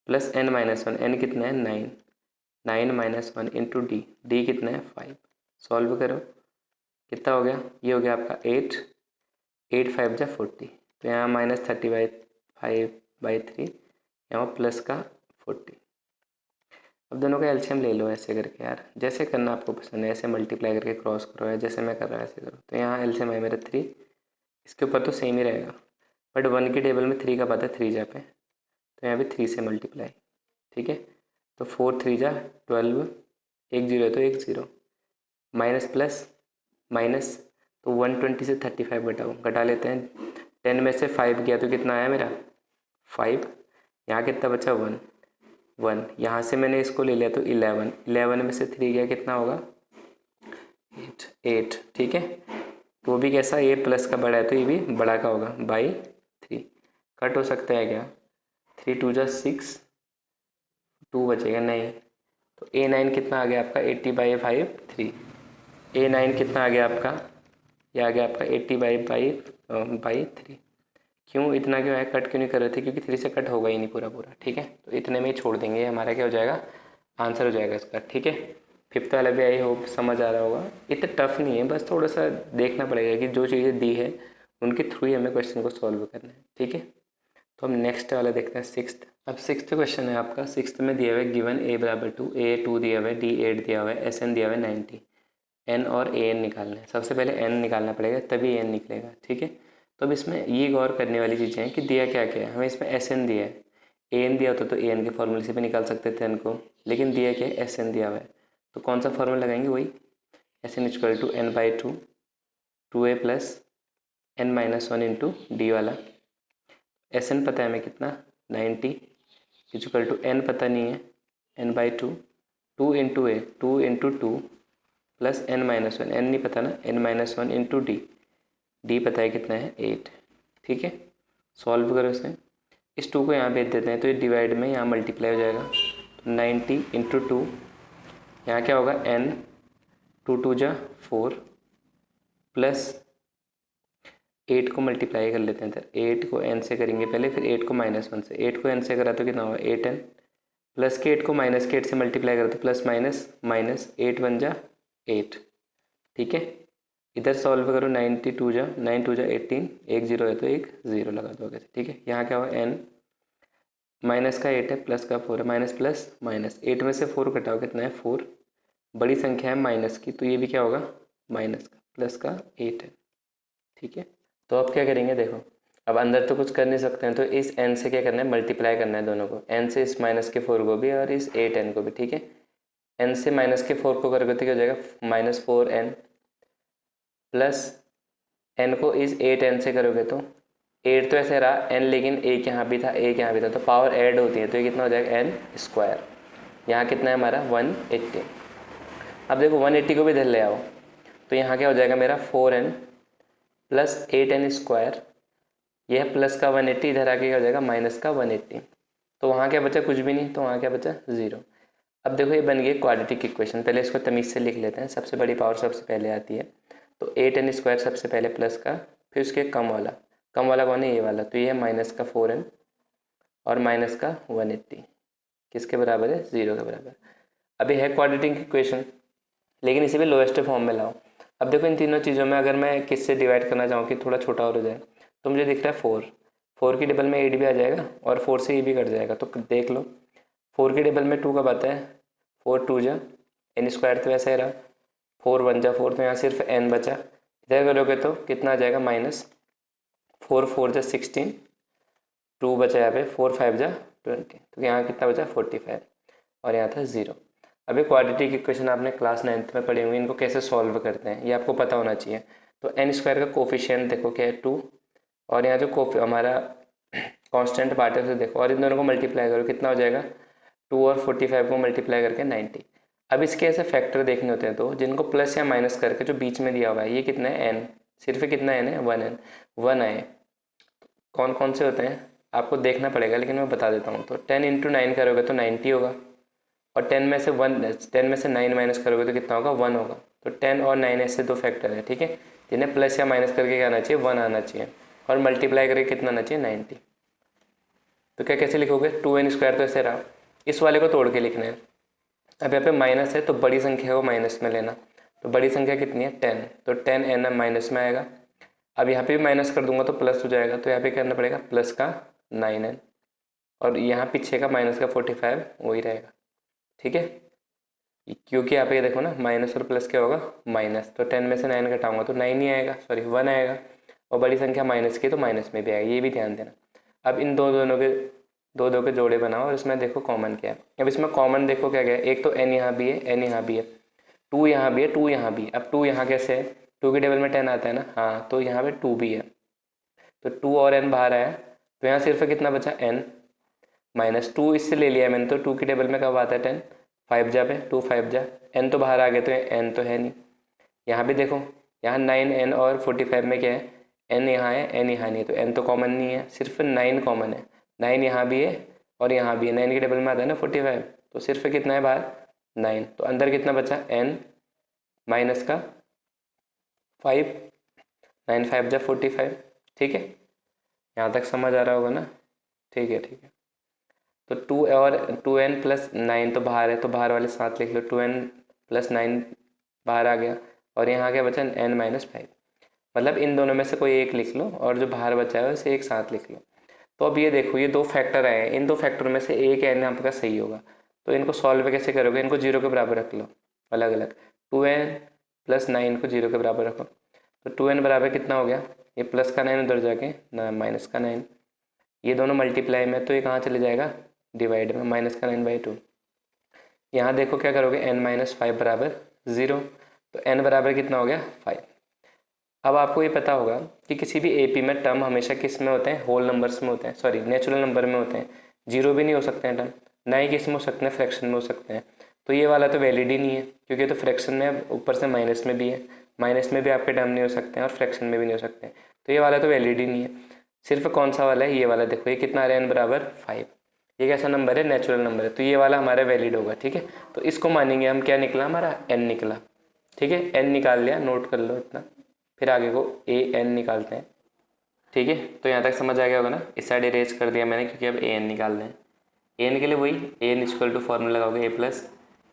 plus n minus one, n कितना है 9, 9 minus one into d, d कितना है 5। सॉल्व करो, कितना हो गया, ये हो गया आपका 8, 8 5 जा 40, तो यहाँ -30/5/3, यहाँ प्लस का 40। अब दोनों का एलसीएम ले लो ऐसे करके यार, जैसे करना आपको पसंद है, ऐसे मल्टीप्लाई करके क्रॉस करो या जैसे मैं कर रहा हूँ ऐसे करो। तो यहाँ एलसीएम है मेरा 3, इसके ऊपर तो सेम ही रहेगा, बट 1 की टेबल में 3 का पता है 3 जा पे, तो यहाँ पे 3 से मल्टीप्लाई, ठीक है। तो 4 3 जा 12, 1 0 है तो 1 0, माइनस प्लस माइनस, तो 120 से 35 घटाओ, घटा लेते हैं। 10 में से 5 गया तो कितना आया मेरा 5, यहाँ कितना बचा 1, 1, यहाँ से मैंने इसको ले लिया तो 11, 11 में से 3 गया कितना होगा 8, 8, ठीक है। तो वो भी कैसा, ये प्लस का बड़ा है तो ये भी बड़ा का होगा बाई 3, कट हो सकता है क्या, 3 2 जा 6, 2 बचेगा नहीं, तो A9 कितना आ गया आपका 80/5 3, A9 कितना आ गया आपका, ये आ गया आपका 80/5/3। क्यों इतना क्यों है, कट क्यों नहीं कर रहे थे, क्योंकि 3 से कट होगा ही नहीं पूरा पूरा, ठीक है। तो इतने में ही छोड़ देंगे, हमारा क्या हो जाएगा आंसर हो जाएगा इसका, ठीक है। 5th वाला भी आई होप समझ आ रहा होगा, इतना टफ नहीं है, बस थोड़ा सा देखना पड़ेगा कि जो चीज़ें दी है उनके थ्रू ही हमें क्वेश्चन को सॉल्व करना है, ठीक है। तो हम नेक्स्ट वाला देखते हैं 6th। अब 6th क्वेश्चन है आपका, 6th में दिया हुआ है गिवन a बराबर 2, A 2 दिया हुआ है, D 8 दिया हुआ है, SN दिया हुआ है 90, N और AN निकालना है। सबसे पहले N निकालना पड़ेगा तभी N निकलेगा, ठीक है। तो अब इसमें ये गौर करने वाली चीज़ें हैं कि दिया क्या क्या है, हमें इसमें SN दिया है, AN दिया होता तो AN के फॉर्मूले से भी निकाल सकते थे N को, लेकिन दिया क्या है SN दिया हुआ है, तो कौन सा फॉर्मूला लगाएंगे, वही SN = N/2 2a plus N-1 into D वाला। SN पता है हमें कितना 90 = N पता नहीं है N/2, 2 इंटू ए 2 इंटू 2 प्लस N-1, N नहीं पता ना, N-1 इंटू डी, डी पता है कितना है 8, ठीक है। सॉल्व करो इसे, इस 2 को यहाँ भेज देते हैं तो ये डिवाइड में यहाँ मल्टीप्लाई हो जाएगा, तो 90 इंटू 2, यहाँ क्या होगा N, 2 2 जा 4 प्लस 8 को मल्टीप्लाई कर लेते हैं इधर, 8 को N से करेंगे पहले, फिर 8 को -1 से, 8 को N से करा तो कितना होगा 8N, प्लस के 8 को माइनस के 8 से मल्टीप्लाई करा तो प्लस माइनस माइनस 8 1 जा 8, ठीक है। इधर सॉल्व करो, 92 जा 9 2 जा 18, 1 0 है तो 1 0 लगा दो आगे से, ठीक है। यहाँ क्या होगा N, माइनस का 8 है प्लस का 4 है, माइनस प्लस माइनस, 8 में से 4 घटाओ कितना है 4, बड़ी संख्या है माइनस की तो ये भी क्या होगा माइनस का, प्लस का 8 है, ठीक है। तो अब क्या करेंगे देखो, अब अंदर तो कुछ कर नहीं सकते हैं, तो इस n से क्या करना है मल्टीप्लाई करना है दोनों को, n से इस माइनस के 4 को भी और इस 8n को भी, ठीक है। n से माइनस के 4 को करोगे तो क्या हो जाएगा -4n, प्लस n को इस 8n से करोगे तो 8 तो ऐसे रहा n, लेकिन एक यहाँ भी था एक यहाँ भी था, तो पावर ऐड होती है तो ये कितना हो जाएगा n², यहाँ कितना है हमारा 180। अब देखो 180 को भी इधर ले आओ तो यहाँ क्या हो जाएगा मेरा 4n प्लस 8n², यह प्लस का 180 इधर आके क्या हो जाएगा माइनस का 180, तो वहाँ क्या बचा कुछ भी नहीं, तो वहाँ क्या बचा 0। अब देखो ये बन गई क्वाड्रेटिक इक्वेशन, पहले इसको तमीज़ से लिख लेते हैं, सबसे बड़ी पावर सबसे पहले आती है, तो 8n² सबसे पहले प्लस का, फिर उसके कम वाला कौन है ये वाला, तो ये है माइनस का 4n और माइनस का 180, किसके बराबर है 0 के बराबर। अभी है क्वाड्रेटिक इक्वेशन, लेकिन इसे भी लोएस्ट फॉर्म में लाओ। अब देखो इन तीनों चीज़ों में अगर मैं किससे डिवाइड करना चाहूँ कि थोड़ा छोटा और हो जाए, तो मुझे दिख रहा है 4 की टेबल में 8 भी आ जाएगा और 4 से ये भी कट जाएगा, तो देख लो 4 की टेबल में 2 कब आता है, 4 2 जा n² तो ऐसा ही रहा, 4 1 जा 4, तो यहाँ सिर्फ n बचा, इधर करोगे तो कितना आ जाएगा -4 4 जा 16, 2 बचा यहाँ पे 4 5 जा 20, तो यहाँ कितना बचा 45 और यहाँ था 0। अभी क्वाड्रेटिक इक्वेशन आपने क्लास 9th में पढ़े हुए, इनको कैसे सॉल्व करते हैं ये आपको पता होना चाहिए। तो n² का कोफिशिएंट देखो क्या है 2, और यहाँ जो हमारा कांस्टेंट पार्ट है उसे देखो, और इन दोनों को मल्टीप्लाई करो कितना हो जाएगा 2 और 45 को मल्टीप्लाई करके 90। अब इसके ऐसे फैक्टर देखने होते हैं, तो जिनको प्लस या माइनस करके जो बीच में दिया हुआ है ये कितना है n, सिर्फ कितना n है 1n, 1 आए, कौन कौन से होते हैं आपको देखना पड़ेगा, लेकिन मैं बता देता हूँ। तो 10 × 9 करोगे तो 90 होगा, और 10 में से 9 माइनस करोगे तो कितना होगा 1 होगा। तो 10 और 9 ऐसे दो फैक्टर है, ठीक है, जिन्हें प्लस या माइनस करके क्या आना चाहिए 1 आना चाहिए, और मल्टीप्लाई करके कितना आना चाहिए 90। तो क्या कैसे लिखोगे, 2n² तो ऐसे रहा, इस वाले को तोड़ के लिखना है। अब यहाँ पे माइनस है तो बड़ी संख्या को माइनस में लेना, तो बड़ी संख्या कितनी है 10, तो 10n माइनस में आएगा। अब यहाँ पे भी माइनस कर दूंगा तो प्लस हो जाएगा, तो यहाँ पे करना पड़ेगा प्लस का 9n, और यहाँ पीछे का माइनस का 45 वही रहेगा। ठीक है, क्योंकि यहाँ पे देखो ना माइनस और प्लस क्या होगा माइनस, तो 10 में से 9 घटाऊंगा तो 9 ही आएगा, सॉरी 1 आएगा, और बड़ी संख्या माइनस की तो माइनस में भी आएगी, ये भी ध्यान देना। अब इन दोनों के दो के जोड़े बनाओ और इसमें देखो कॉमन क्या है। अब इसमें कॉमन देखो क्या क्या है, एक तो n यहाँ भी है, n यहाँ भी है, 2 यहाँ भी है, 2 यहाँ भी है। अब 2 यहाँ कैसे है, 2 के टेबल में 10 आता है ना, हाँ, तो यहाँ पे 2 भी है, तो 2 और n बाहर आया, तो यहाँ सिर्फ कितना बचा n माइनस 2, इससे ले लिया मैंने, तो 2 के टेबल में कब आता है 10, 5 जा पे 2 5 जा, n तो बाहर आ गए, तो n तो है नहीं। यहाँ भी देखो, यहाँ 9n और 45 में क्या है, n यहाँ है, n यहाँ नहीं, तो n तो कॉमन नहीं है, सिर्फ 9 कॉमन है, 9 यहाँ भी है और यहाँ भी है, 9 के टेबल में आता है ना 45, तो सिर्फ कितना है बाहर 9, तो अंदर कितना बचा n माइनस का 5, 9 5 जा 45। ठीक है, यहाँ तक समझ आ रहा होगा ना, ठीक है ठीक है। तो 2 और 2n प्लस 9 तो बाहर है, तो बाहर वाले साथ लिख लो, 2n प्लस 9 बाहर आ गया, और यहाँ क्या बचा n माइनस 5, मतलब इन दोनों में से कोई एक लिख लो और जो बाहर बचा है उसे एक साथ लिख लो। तो अब ये देखो, ये दो फैक्टर आए हैं, इन दो फैक्टर में से एक n आपका सही होगा, तो इनको सॉल्व कैसे करोगे, इनको 0 के बराबर रख लो अलग अलग, 2n प्लस 9 को 0 के बराबर रखो, तो 2n बराबर कितना हो गया, ये प्लस का 9 उधर जाके ना माइनस का 9, ये दोनों मल्टीप्लाई में, तो ये कहाँ चले जाएगा डिवाइड में, माइनस का 9/2। यहाँ देखो क्या करोगे, n माइनस 5 बराबर 0, तो n बराबर कितना हो गया 5। अब आपको ये पता होगा कि किसी भी एपी में टर्म हमेशा किस में होते हैं, होल नंबर्स में होते हैं, सॉरी नेचुरल नंबर में होते हैं, जीरो भी नहीं हो सकते हैं टर्म, ना ही किस में हो सकते हैं, फ्रैक्शन में हो सकते हैं। तो ये वाला तो वैलिड ही नहीं है, क्योंकि तो फ्रैक्शन में ऊपर से माइनस में भी है, माइनस में भी आपके टर्म नहीं हो सकते हैं और फ्रैक्शन में भी नहीं हो सकते हैं, तो ये वाला तो वैलिड ही नहीं है। सिर्फ कौन सा वाला है, ये वाला देखो, ये कितना आ रहा है n बराबर 5, ये कैसा नंबर है, नेचुरल नंबर है, तो ये वाला हमारा वैलिड होगा। ठीक है, तो इसको मानेंगे हम, क्या निकला हमारा n निकला। ठीक है, n निकाल लिया, नोट कर लो इतना, फिर आगे को an निकालते हैं। ठीक है, तो यहाँ तक समझ आ गया होगा ना, इस साइड इरेज कर दिया मैंने क्योंकि अब an निकालना है। an के लिए वही an इक्वल टू फॉर्मूला लगाओगे a plus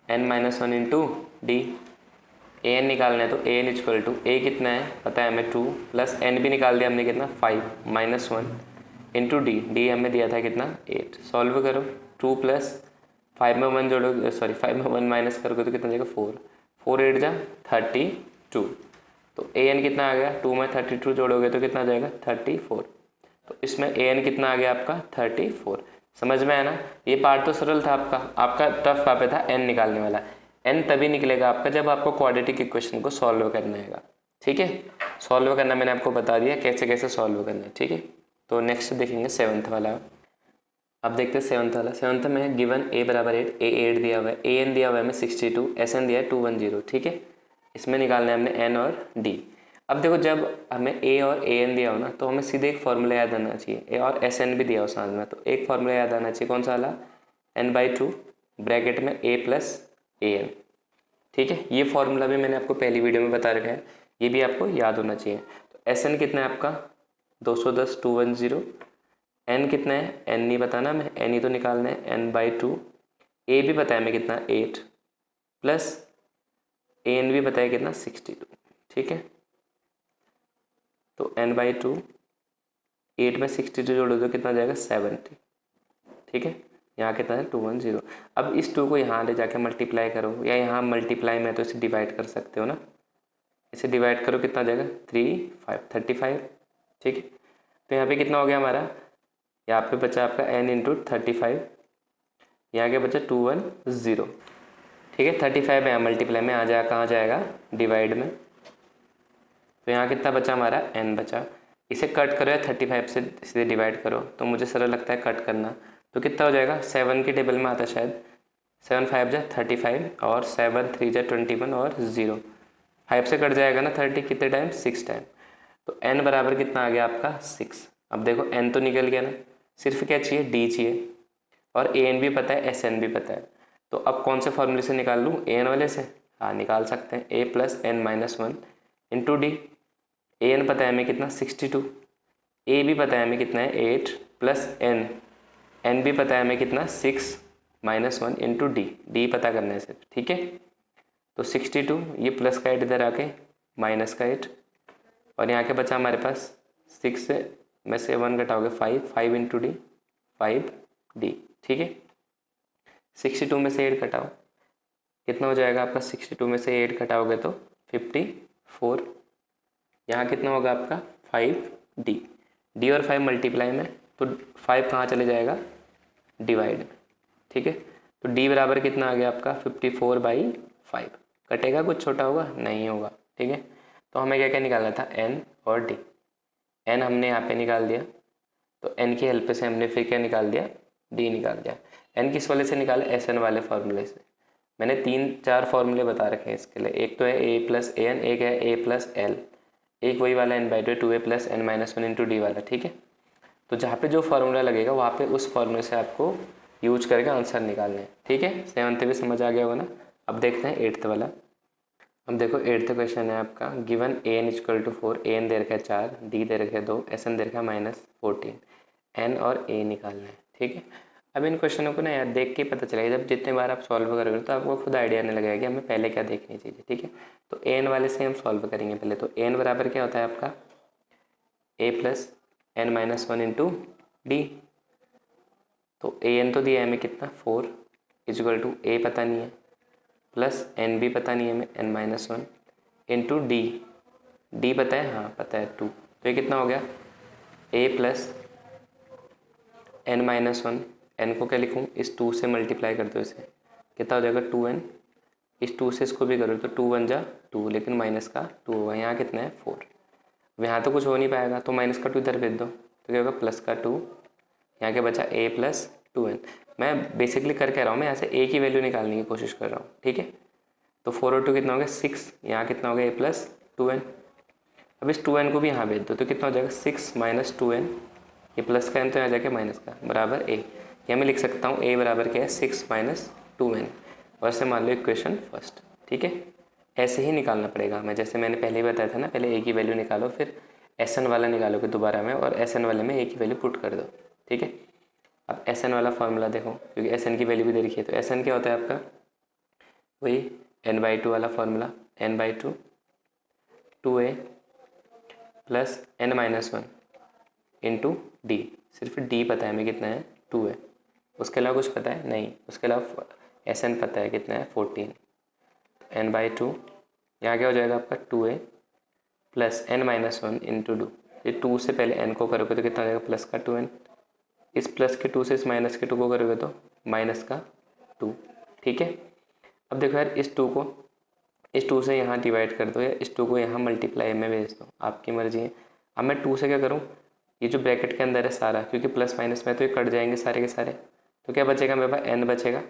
n minus 1 into D, an निकालना है तो an इक्वल टू a कितना है पता है हमें 2, प्लस n भी निकाल दिया हमने कितना 5 माइनस 1 इंटू डी हमें दिया था कितना 8। सॉल्व करो, 2 प्लस 5 में 1 जोड़ोगे, सॉरी 5 में 1 माइनस करोगे तो कितना जाएगा 4, 4 8 जा 32, तो an कितना आ गया, 2 में 32 जोड़ोगे तो कितना जाएगा 34, तो इसमें an कितना आ गया आपका 34। समझ में आया ना, ये पार्ट तो सरल था आपका टफ कहाँ पे था, n निकालने वाला। n तभी निकलेगा आपका जब आपको क्वाड्रेटिक इक्वेशन को सॉल्व करना है। ठीक है, सॉल्व करना मैंने आपको बता दिया कैसे कैसे सॉल्व करना है। ठीक है, तो नेक्स्ट देखेंगे 7th वाला। अब देखते हैं 7th वाला। 7th में गिवन a बराबर 8, a 8 दिया हुआ है, an दिया हुआ है हमें 62, sn दिया है 210। ठीक है, इसमें निकालना है हमने n और d। अब देखो जब हमें a और an दिया हो ना, तो हमें सीधे एक फॉर्मूला याद आना चाहिए, a और sn भी दिया हो साथ में, तो एक फॉर्मूला याद आना चाहिए, कौन सा वाला, n/2 ब्रैकेट में a प्लस an। ठीक है, ये फॉर्मूला भी मैंने आपको पहली वीडियो में बता रखा है, ये भी आपको याद होना चाहिए। तो sn कितना है आपका 210 210, n कितना है, n नहीं बताना हमें, n ही तो निकालना है, n/2, a भी पता है हमें कितना 8, प्लस an भी पता है कितना 62। ठीक है, तो n/2 8 में 62 जोड़ो तो कितना जाएगा 70। ठीक है, यहाँ कितना है 210। अब इस 2 को यहाँ ले जाके मल्टीप्लाई करो, या यहाँ मल्टीप्लाई में तो इसे डिवाइड कर सकते हो ना, इसे डिवाइड करो कितना जाएगा 35। ठीक है, तो यहाँ पे कितना हो गया हमारा, यहाँ पे बचा आपका n इंटू 35, यहाँ क्या बचा 210। ठीक है, 35 है यहाँ मल्टीप्लाई में आ जाएगा, कहाँ जाएगा डिवाइड में, तो यहाँ कितना बचा हमारा n बचा। इसे कट करो या 35 से सीधे डिवाइड करो, तो मुझे सरल लगता है कट करना, तो कितना हो जाएगा 7 के टेबल में आता है शायद, 7 5 जा 35 और 7 3 जा 21 और 0, 5 से कट जाएगा ना 30 कितने टाइम 6 टाइम, तो n बराबर कितना आ गया आपका 6। अब देखो n तो निकल गया ना, सिर्फ क्या चाहिए d चाहिए, और an भी पता है sn भी पता है, तो अब कौन से फॉर्मूले से निकाल लूँ, an वाले से, हाँ निकाल सकते हैं, a plus n minus 1 into D, an पता है हमें कितना 62, a भी पता है हमें कितना है 8 प्लस n एन भी पता है हमें कितना 6 - 1 इंटू डी पता करना है सिर्फ, ठीक है। तो 62, ये प्लस का 8 इधर आके माइनस का 8, और यहाँ के बचा हमारे पास 6 में से 1 घटाओगे 5 इंटू डी 5D, ठीक है। 62 में से 8 घटाओ, कितना हो जाएगा आपका? 62 में से 8 घटाओगे तो 54। यहाँ कितना होगा आपका? 5D। डी और 5 मल्टीप्लाई में, तो 5 कहाँ चले जाएगा? डिवाइड में, ठीक है। तो डी बराबर कितना आ गया आपका? 54/5। कटेगा कुछ? छोटा होगा? नहीं होगा, ठीक है। तो हमें क्या क्या निकालना था? एन और डी। एन हमने यहाँ पे निकाल दिया, तो एन की हेल्प से हमने फिर क्या निकाल दिया? डी निकाल दिया। एन किस वाले से निकाला? एस एन वाले फार्मूले से। मैंने 3-4 फार्मूले बता रखे हैं इसके लिए। एक तो है ए प्लस ए एन, एक है ए प्लस एल, एक वही वाला n/2 2a plus n - 1 into D वाला, ठीक है। तो जहाँ पे जो फार्मूला लगेगा वहाँ पे उस फार्मूले से आपको यूज करके आंसर निकालने हैं, ठीक है। 7th भी समझ आ गया होगा ना। अब देखते हैं 8th वाला। अब देखो 8th क्वेश्चन है आपका, गिवन an = 4, an दे रखा है 4, d दे रखा है 2, sn दे रखा है -14, n और a निकालना है, ठीक है। अब इन क्वेश्चनों को ना यार देख के पता चलेगा, जब जितने बार आप सॉल्व करोगे तो आपको खुद आइडिया आने लगेगा कि हमें पहले क्या देखनी चाहिए, ठीक है। तो an वाले से हम सॉल्व करेंगे पहले। तो n बराबर क्या होता है आपका? a plus n - 1 into d. तो an तो दिया है हमें कितना? 4 = a पता नहीं है, प्लस n भी पता नहीं है हमें n - 1 इंटू डी पता है? हाँ पता है 2। तो ये कितना हो गया? a प्लस n - 1, n को क्या लिखूँ? इस 2 से मल्टीप्लाई कर दो इसे, कितना हो जाएगा? 2n। इस 2 से इसको भी करो तो 2 1 जा 2, लेकिन माइनस का 2 होगा। यहाँ कितना है? 4। अब यहाँ तो कुछ हो नहीं पाएगा, तो माइनस का 2 इधर भेज दो, तो क्या होगा? प्लस का 2। यहाँ के बचा a प्लस 2n। मैं बेसिकली कर क्या रहा हूँ? मैं यहाँ से a की वैल्यू निकालने की कोशिश कर रहा हूँ, ठीक है। तो 4 और 2 कितना हो गया? 6। यहाँ कितना हो गया? a plus 2n। अब इस 2n को भी यहाँ भेज दो, तो कितना हो जाएगा? 6 - 2n, ये प्लस का n तो यहाँ जाके माइनस का, बराबर a। या मैं लिख सकता हूँ a बराबर क्या है? 6 - 2n, और से मान लो इक्वेशन फर्स्ट, ठीक है। ऐसे ही निकालना पड़ेगा हमें, जैसे मैंने पहले ही बताया था ना, पहले a की वैल्यू निकालो, फिर एस एन वाला निकालोगे दोबारा में, और एस एन वाले में a की वैल्यू पुट कर दो, ठीक है। अब एस एन वाला फार्मूला देखो, क्योंकि एस एन की वैल्यू भी दे रखी है। तो एस एन क्या होता है आपका? वही n/2 वाला formula, n/2 2a plus n - 1 into D. सिर्फ डी पता है हमें कितना है? 2 है। उसके अलावा कुछ पता है? नहीं। उसके अलावा एस एन पता है कितना है? 14। n/2 यहाँ क्या हो जाएगा आपका? 2a plus n - 1 into 2। ये 2 से पहले n को करोगे तो कितना हो जाएगा? प्लस का 2n। इस प्लस के 2 से इस माइनस के 2 को करोगे तो माइनस का 2, ठीक है। अब देखो यार, इस 2 को इस 2 से यहाँ डिवाइड कर दो, या इस 2 को यहाँ मल्टीप्लाई में भेज दो, आपकी मर्जी है। अब मैं 2 से क्या करूँ? ये जो ब्रैकेट के अंदर है सारा, क्योंकि प्लस माइनस में तो ये कट जाएंगे सारे के सारे, तो क्या बचेगा मेरे पास? n बचेगा।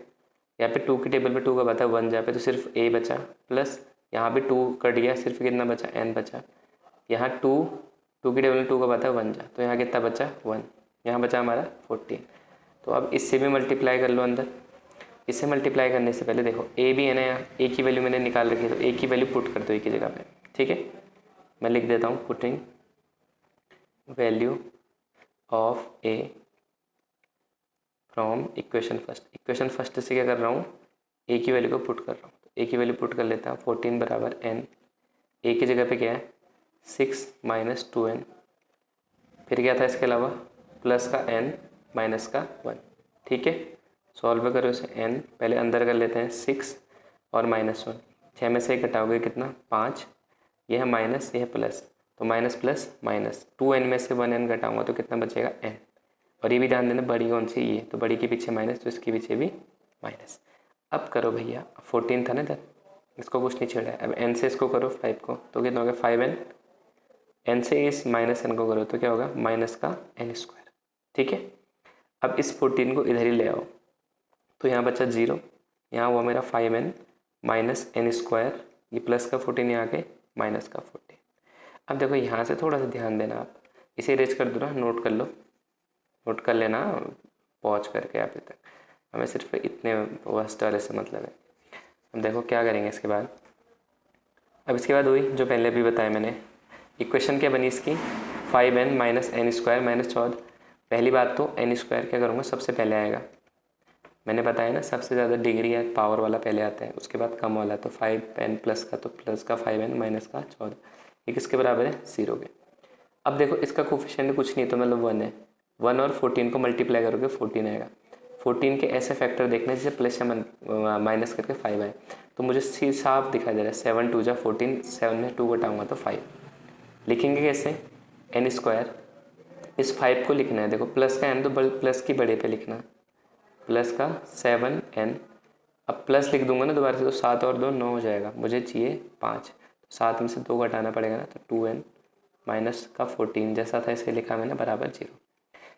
यहाँ पे 2 की टेबल पे 2 का बता 1 जहाँ पे, तो सिर्फ a बचा, प्लस यहाँ पे 2 कट गया, सिर्फ कितना बचा? n बचा। यहाँ 2 की टेबल में 2 का बता 1 जा, तो यहाँ कितना बचा? 1। यहाँ बचा हमारा 14। तो अब इससे भी मल्टीप्लाई कर लो अंदर। इससे मल्टीप्लाई करने से पहले देखो a भी है ना, यहाँ a की वैल्यू मैंने निकाल रखी है, तो a की वैल्यू पुट कर दो एक ही जगह पे, ठीक है। मैं लिख देता हूँ, putting value of a from equation first. Equation first से क्या कर रहा हूँ? a की वैल्यू को पुट कर रहा हूँ। तो a की वैल्यू पुट कर लेता हूँ, 14 बराबर n। a की जगह पे क्या है? 6 - 2n। फिर क्या था इसके अलावा? प्लस का n माइनस का 1, ठीक है। सॉल्व करो इसे। n पहले अंदर कर लेते हैं, 6 और -1। 6 में से घटाओगे कितना? 5। यह है माइनस, यह है प्लस, तो माइनस प्लस माइनस। 2n में से 1n घटाऊंगा तो कितना बचेगा? n। और ये भी ध्यान देना, बड़ी कौन सी? ये, तो बड़ी के पीछे माइनस, तो इसके पीछे भी माइनस। अब करो भैया, 14 था ना इधर, इसको कुछ नहीं छेड़ा है। अब n से इसको करो 5 को, तो कितना होगा? 5n। n से इस माइनस n को करो तो क्या होगा? माइनस का n², ठीक है। अब इस 14 को इधर ही ले आओ, तो यहाँ बचा 0, यहाँ हुआ मेरा 5n माइनस n², ये प्लस का 14 यहाँ के माइनस का 14। अब देखो यहाँ से थोड़ा सा ध्यान देना, आप इसे इरेज कर दो ना, नोट कर लो, नोट कर लेना पॉज करके यहाँ पे तक। हमें सिर्फ इतने वर्स्ट वाले से मतलब है। अब देखो क्या करेंगे इसके बाद। अब इसके बाद वही जो पहले भी बताया मैंने, इक्वेशन क्या बनी इसकी? 5n - n² - 14 पहली बात तो एन स्क्वायर क्या करूँगा, सबसे पहले आएगा। मैंने बताया ना सबसे ज़्यादा डिग्री या पावर वाला पहले आता है, उसके बाद कम वाला। तो 5n प्लस का, तो प्लस का 5n माइनस का 14, ये किसके बराबर है, 0 के। अब देखो इसका कोफिशिएंट कुछ नहीं तो मतलब 1 है। 1 और 14 को मल्टीप्लाई करोगे 14 आएगा। 14 के ऐसे फैक्टर देखने जैसे प्लस या माइनस करके 5 आए, तो मुझे साफ दिखाई दे रहा है 7 2 जा 14, 7 में 2 घटाऊंगा तो 5। लिखेंगे कैसे, एन स्क्वायर, इस 5 को लिखना है, देखो प्लस का एन तो प्लस की बड़े पे लिखना, प्लस का 7n। अब प्लस लिख दूंगा ना दोबारा से, तो 7 और 2 9 हो जाएगा, मुझे चाहिए 5, तो 7 में से 2 घटाना पड़ेगा ना, तो 2n माइनस का 14 जैसा था इसे लिखा मैंने बराबर 0।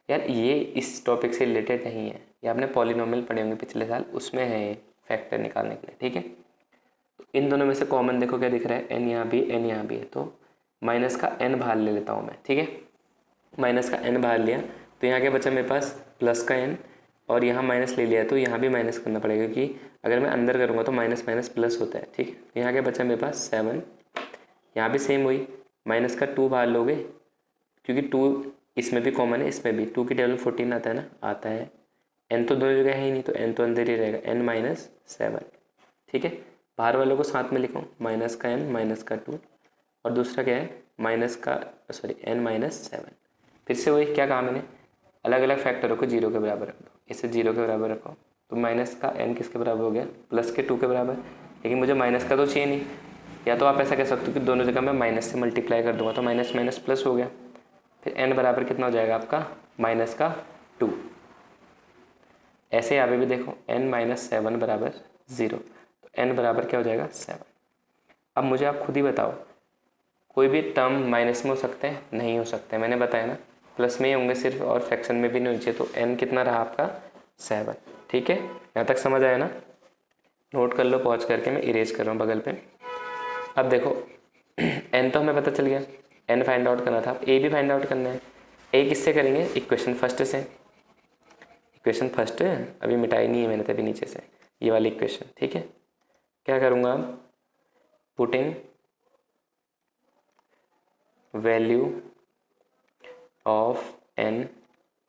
यार ये इस टॉपिक से रिलेटेड नहीं है, ये आपने पॉलिनोमियल पढ़े होंगे पिछले साल, उसमें है ये फैक्टर निकालने के लिए, ठीक है। तो इन दोनों में से कॉमन देखो क्या दिख रहा है, n यहाँ भी n यहाँ भी है, तो माइनस का n बाहर ले लेता हूँ मैं, ठीक है। माइनस का n बाहर लिया तो यहाँ क्या बचा मेरे पास, प्लस का n, और यहाँ माइनस ले लिया तो यहाँ भी माइनस करना पड़ेगा, क्योंकि अगर मैं अंदर करूँगा तो माइनस माइनस प्लस होता है, ठीक है। यहाँ क्या बचा मेरे पास 7, यहाँ भी सेम हुई, माइनस का 2 बाहर लोगे क्योंकि 2 इसमें भी कॉमन है, इसमें भी 2 की टेबल 14 आता है ना, आता है। n तो दोनों जगह है ही नहीं, तो n तो अंदर ही रहेगा, n माइनस 7, ठीक है। बाहर वालों को साथ में लिखो, माइनस का n माइनस का 2, और दूसरा क्या है माइनस का n माइनस 7। फिर से वही क्या कहा मैंने, अलग अलग फैक्टरों को 0 के बराबर रख दो, इसे 0 के बराबर रखो, तो माइनस का n किसके बराबर हो गया, प्लस के 2 के बराबर। लेकिन मुझे माइनस का तो चाहिए नहीं, या तो आप ऐसा कह सकते हो कि दोनों जगह मैं माइनस से मल्टीप्लाई कर दूंगा, तो माइनस माइनस प्लस हो गया। फिर n बराबर कितना हो जाएगा आपका, माइनस का 2। ऐसे यहाँ पे भी देखो n माइनस 7 बराबर 0, तो n बराबर क्या हो जाएगा 7। अब मुझे आप खुद ही बताओ, कोई भी टर्म माइनस में हो सकते हैं, नहीं हो सकते, मैंने बताया ना प्लस में ही होंगे सिर्फ, और फ्रैक्शन में भी नहीं होनी चाहिए। तो n कितना रहा आपका 7, ठीक है। यहाँ तक समझ आया ना, नोट कर लो पॉज करके, मैं इरेज कर रहा हूँ बगल पे। अब देखो n तो हमें पता चल गया, n फाइंड आउट करना था, अब a भी फाइंड आउट करना है। a किससे करेंगे, इक्वेशन फर्स्ट से। इक्वेशन फर्स्ट अभी मिटाई नहीं है मैंने तभी नीचे से, ये वाली इक्वेशन, ठीक है। क्या करूँगा अब, putting value of n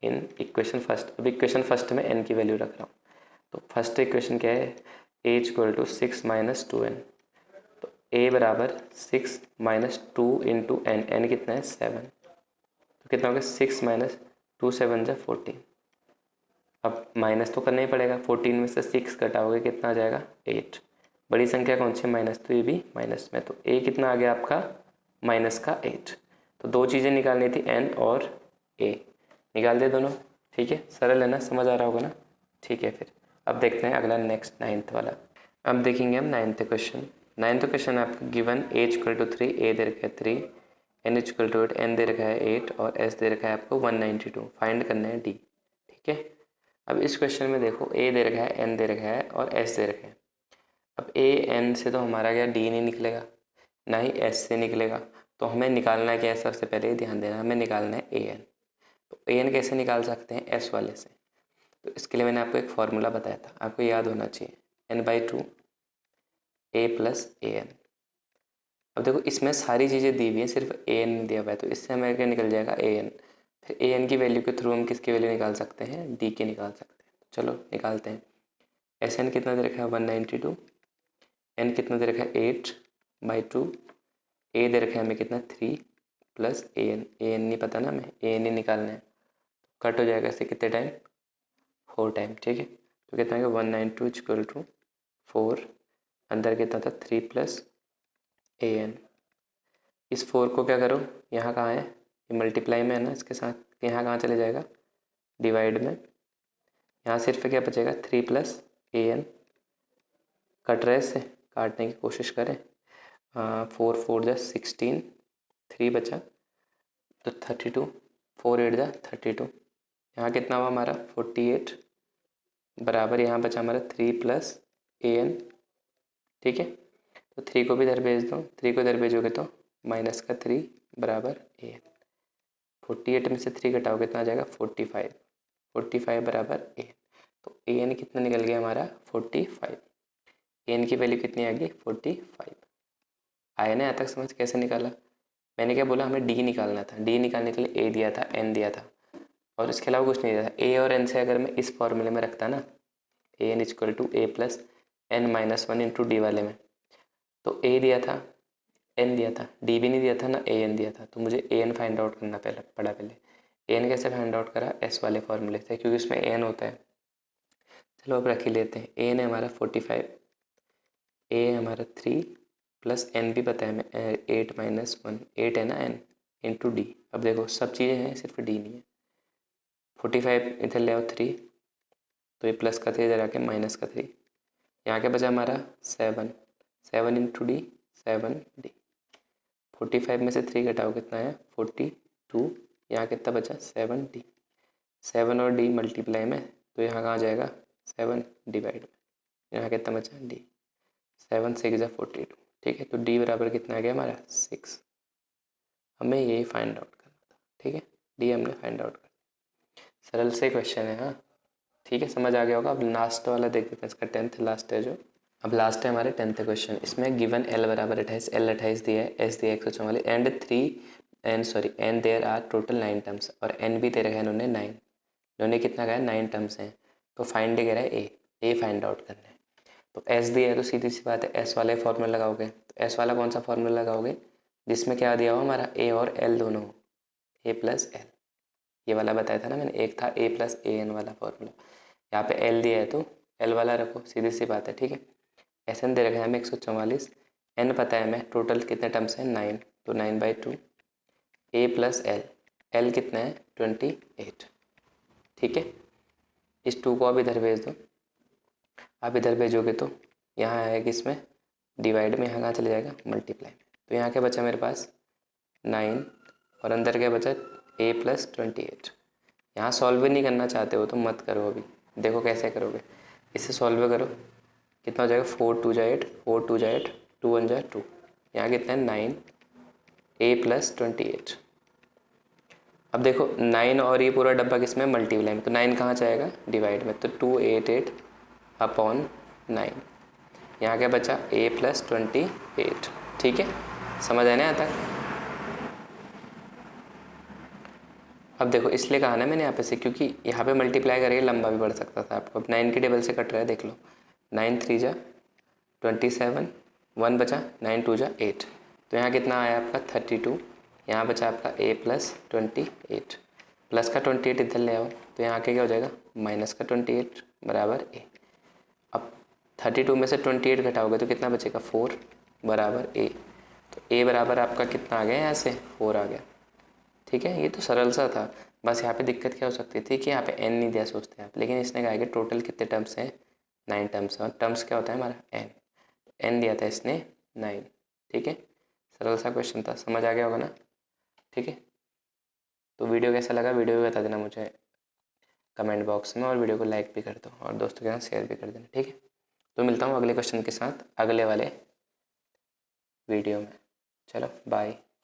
in equation first. अब इक्वेशन फर्स्ट में n की वैल्यू रख रहा हूँ, तो फर्स्ट इक्वेशन क्या है, a equal to 6 minus 2n, तो a बराबर 6 माइनस 2 इंटू n, n कितना है 7, तो कितना होगा 6 माइनस 2 7 जा 14। अब माइनस तो करना ही पड़ेगा, 14 में से 6 घटाओगे कितना आ जाएगा 8। बड़ी संख्या कौन सी है, माइनस, तो ये भी माइनस में, तो a कितना आ गया आपका माइनस का 8। तो दो चीज़ें निकालनी थी, n और a, निकाल दे दोनों, ठीक है। सरल है ना, समझ आ रहा होगा ना, ठीक है। फिर अब देखते हैं अगला नेक्स्ट 9th वाला। अब देखेंगे हम 9th क्वेश्चन। 9th क्वेश्चन आपको given a equal to 3, a दे रखा है 3, n इक्वल टू 8, n दे रखा है 8, और s दे रखा है आपको 192। फाइंड करना है d, ठीक है। अब इस क्वेश्चन में देखो a दे रखा है, n दे रखा है, और s दे रखा है। अब a n से तो हमारा क्या d नहीं निकलेगा, ना ही s से निकलेगा, तो हमें निकालना है क्या है, सबसे पहले ध्यान देना, हमें निकालना है an। तो an कैसे निकाल सकते हैं, s वाले से। तो इसके लिए मैंने आपको एक फार्मूला बताया था, आपको याद होना चाहिए, n/2 a प्लस an। अब देखो इसमें सारी चीज़ें दी हुई हैं, सिर्फ an दिया हुआ है, तो इससे हमें क्या निकल जाएगा an। फिर an की वैल्यू के थ्रू हम किसकी वैल्यू निकाल सकते हैं, d की निकाल सकते हैं। चलो निकालते हैं। Sn कितना दे रखा है 192, n कितना दे रखा है 8/2, a दे रखा है हमें कितना 3 प्लस an नहीं पता ना, हमें an ही निकालना है। कट हो जाएगा इससे कितने टाइम, 4 टाइम, ठीक है। तो कितना है 192 इक्वल टू 4, अंदर कितना था 3 प्लस an। इस 4 को क्या करो, यहाँ कहाँ है, ये मल्टीप्लाई में है ना इसके साथ, यहाँ कहाँ चले जाएगा, डिवाइड में। यहाँ सिर्फ क्या बचेगा 3 प्लस an, कट रहे इससे, काटने की कोशिश करें। 4 4 जा 16, 3 बचा तो 32, 4 8 जा 32, यहाँ कितना हुआ हमारा 48, बराबर यहाँ बचा हमारा 3 प्लस an, ठीक है। तो 3 को भी इधर भेज दो, 3 को इधर भेजोगे तो माइनस का 3 बराबर an। 48 में से 3 घटाओ कितना आ जाएगा 45, 45 बराबर an। तो an कितना निकल गया हमारा 45, an की वैल्यू कितनी आ गई 45। आया ना यहाँ तक समझ, कैसे निकाला। मैंने क्या बोला, हमें d निकालना था, d निकालने के लिए a दिया था, n दिया था, और इसके अलावा कुछ नहीं दिया था। ए और एन से अगर मैं इस फॉर्मूले में रखता ना, a n equal to a plus n minus one into d वाले में, तो ए दिया था, एन दिया था, डी भी नहीं दिया था ना ए एन दिया था, तो मुझे ए एन फाइंड आउट करना पड़ा पहले। ए एन कैसे फाइंड आउट करा, एस वाले फॉर्मूले से, क्योंकि इसमें ए एन होता है। चलो अब रख ही लेते हैं। ए एन है हमारा 45, ए हमारा 3 प्लस एन भी पता है हमें 8 माइनस 1, 8 है ना एन, इंटू डी। अब देखो सब चीज़ें हैं, सिर्फ डी नहीं है। 45 इधर ले आओ 3, तो ये प्लस का 3 इधर आके माइनस का 3, यहाँ के बचा हमारा 7, 7 इंटू डी 7 डी। 45 में से 3 घटाओ कितना है 42, यहाँ कितना बचा 7 डी। 7 और डी मल्टीप्लाई में, तो यहाँ कहाँ जाएगा 7 डिवाइड में, यहाँ कितना बचा डी, 7 6 जा 42। ठीक है, तो डी बराबर कितना आ गया हमारा 6। हमें ये फाइंड आउट करना था। ठीक है, डी हमने फाइंड आउट कर दिया। सरल से क्वेश्चन है। हाँ ठीक है, समझ आ गया होगा। अब लास्ट वाला देख लेते हैं, इसका 10th लास्ट है जो। अब लास्ट है हमारे 10th क्वेश्चन। इसमें गिवन एल बराबर 28, एल 28 दिया है, एस दिया है 144 and there are total 9 terms, और एन भी दे रखा है इन्होंने 9। इन्होंने कितना कहा है 9 टर्म्स हैं, तो फाइंड कह रहा है ए फाइंड आउट करना है। तो एस दिया है तो सीधी सी बात है एस वाला फॉर्मूला लगाओगे। तो एस वाला कौन सा फॉर्मूला लगाओगे, जिसमें क्या दिया हो हमारा ए और एल दोनों, ए प्लस एल, ये वाला बताया था ना मैंने। एक था ए प्लस ए एन वाला फॉर्मूला, यहाँ पे एल दिया है तो एल वाला रखो, सीधी सी बात है। ठीक है, एस एन दे रखा है हमें 144, एन पता है हमें टोटल कितने टर्म्स हैं 9, तो 9/2, ए प्लस एल, एल कितना है 28। ठीक है, इस 2 को अब इधर भेज दो। आप इधर भेजोगे तो यहाँ आएगा इसमें डिवाइड में, यहाँ कहाँ चले जाएगा मल्टीप्लाई में। तो यहाँ क्या बचा मेरे पास 9, और अंदर क्या बचा ए प्लस 28। यहाँ सॉल्व नहीं करना चाहते हो तो मत करो, अभी देखो कैसे करोगे। इसे सॉल्व करो, कितना हो जाएगा 4 2 जा 8, 4 2 जा 8, 2 1 जा 2, यहाँ कितना है 9 ए प्लस 28। अब देखो 9 और ये पूरा डब्बा किस में मल्टीप्लाई में, तो 9 कहाँ जाएगा डिवाइड में, तो 288 अपॉन 9, यहाँ क्या बचा ए प्लस 28। ठीक है, समझ आने आता है। अब देखो इसलिए कहा ना मैंने यहाँ पे से, क्योंकि यहाँ पे मल्टीप्लाई करके लंबा भी बढ़ सकता था आपको। अब 9 के टेबल से कट रहा है, देख लो 9 3 जा 27, 1 बचा, 9 2 जा 8, तो यहाँ कितना आया आपका 32, यहाँ बचा आपका ए प्लस 28, प्लस का 28 इधर ले आओ, तो यहाँ के क्या हो जाएगा माइनस का 28 बराबर ए। अब 32 में से 28 घटाओगे तो कितना बचेगा 4 बराबर ए, तो ए बराबर आपका कितना आ गया यहाँ से 4 आ गया। ठीक है, ये तो सरल सा था। बस यहाँ पे दिक्कत क्या हो सकती थी कि यहाँ पे एन नहीं दिया सोचते आप, लेकिन इसने कहा कि टोटल कितने टर्म्स हैं 9 टर्म्स, और टर्म्स क्या होता है हमारा एन दिया था इसने 9। ठीक है, सरल सा क्वेश्चन था, समझ आ गया होगा ना। ठीक है, तो वीडियो कैसा लगा वीडियो भी बता देना मुझे कमेंट बॉक्स में, और वीडियो को लाइक भी कर दो और दोस्तों के साथ शेयर भी कर देना। ठीक है, तो मिलता हूँ अगले क्वेश्चन के साथ अगले वाले वीडियो में। चलो बाय।